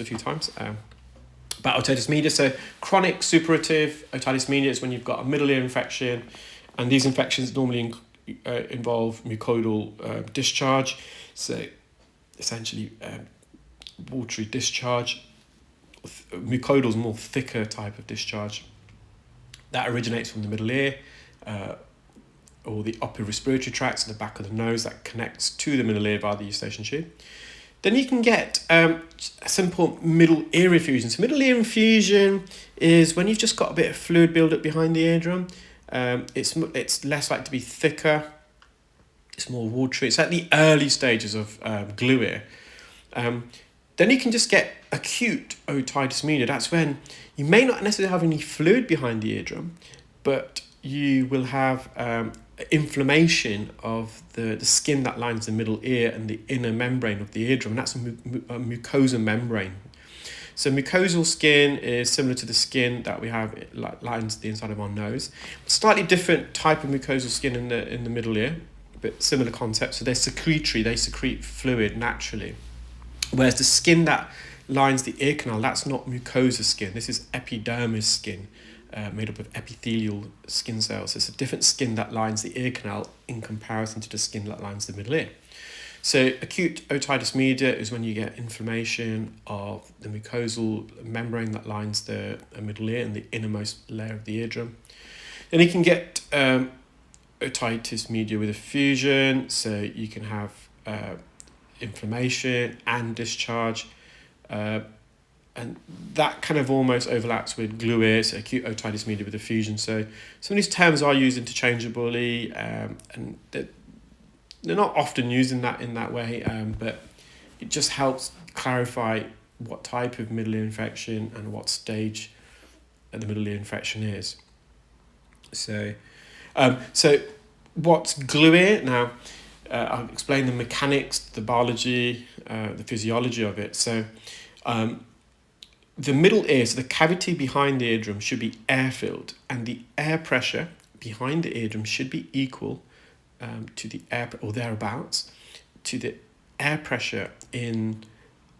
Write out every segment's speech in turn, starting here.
a few times about otitis media. So chronic suppurative otitis media is when you've got a middle ear infection, and these infections normally involve mucoidal discharge. So essentially watery discharge. Mucoidal is more thicker type of discharge that originates from the middle ear or the upper respiratory tract, so the back of the nose that connects to the middle ear via the eustachian tube. Then you can get a simple middle ear effusion. So middle ear effusion is when you've just got a bit of fluid buildup behind the eardrum. It's less likely to be thicker. It's more watery. It's at the early stages of glue ear. Then you can just get acute otitis media. That's when you may not necessarily have any fluid behind the eardrum, but you will have inflammation of the skin that lines the middle ear and the inner membrane of the eardrum. And that's a mucosa membrane. So mucosal skin is similar to the skin that we have, it lines the inside of our nose. Slightly different type of mucosal skin in the middle ear, but similar concept. So they're secretory, they secrete fluid naturally. Whereas the skin that lines the ear canal, that's not mucosa skin. This is epidermis skin, made up of epithelial skin cells. It's a different skin that lines the ear canal in comparison to the skin that lines the middle ear. So acute otitis media is when you get inflammation of the mucosal membrane that lines the middle ear and the innermost layer of the eardrum. Then you can get otitis media with effusion, so you can have inflammation and discharge, and that kind of almost overlaps with glue ear, so acute otitis media with effusion. So some of these terms are used interchangeably, and they're not often used in that way, but it just helps clarify what type of middle ear infection and what stage the middle ear infection is. So what's glue ear? Now, I'll explain the mechanics, the biology, the physiology of it. So the middle ear, so the cavity behind the eardrum should be air-filled, and the air pressure behind the eardrum should be equal to the air, or thereabouts, to the air pressure in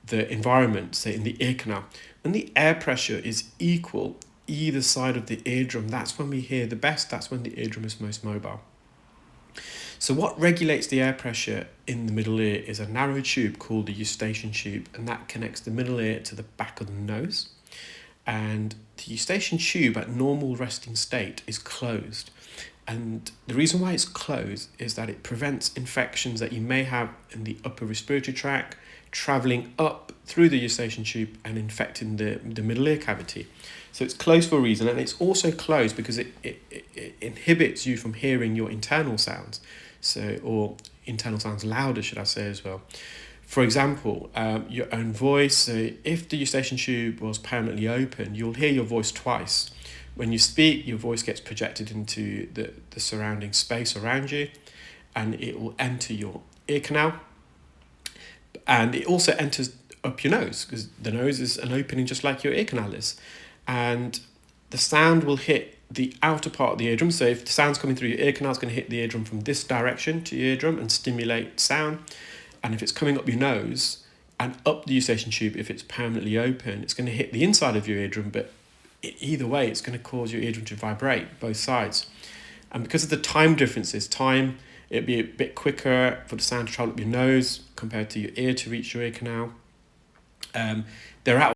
the environment, say in the ear canal. When the air pressure is equal either side of the eardrum, that's when we hear the best, that's when the eardrum is most mobile. So what regulates the air pressure in the middle ear is a narrow tube called the eustachian tube, and that connects the middle ear to the back of the nose. And the eustachian tube at normal resting state is closed. And the reason why it's closed is that it prevents infections that you may have in the upper respiratory tract traveling up through the eustachian tube and infecting the middle ear cavity. So it's closed for a reason, and it's also closed because it inhibits you from hearing your internal sounds, or internal sounds louder, should I say, as well. For example, your own voice. So if the eustachian tube was permanently open, you'll hear your voice twice. When you speak, your voice gets projected into the surrounding space around you, and it will enter your ear canal. And it also enters up your nose, because the nose is an opening just like your ear canal is. And the sound will hit the outer part of the eardrum. So if the sound's coming through your ear canal, it's going to hit the eardrum from this direction to your eardrum and stimulate sound. And if it's coming up your nose and up the eustachian tube, if it's permanently open, it's going to hit the inside of your eardrum, but either way, it's going to cause your eardrum to vibrate, both sides. And because of the time differences, it'd be a bit quicker for the sound to travel up your nose compared to your ear to reach your ear canal. They're out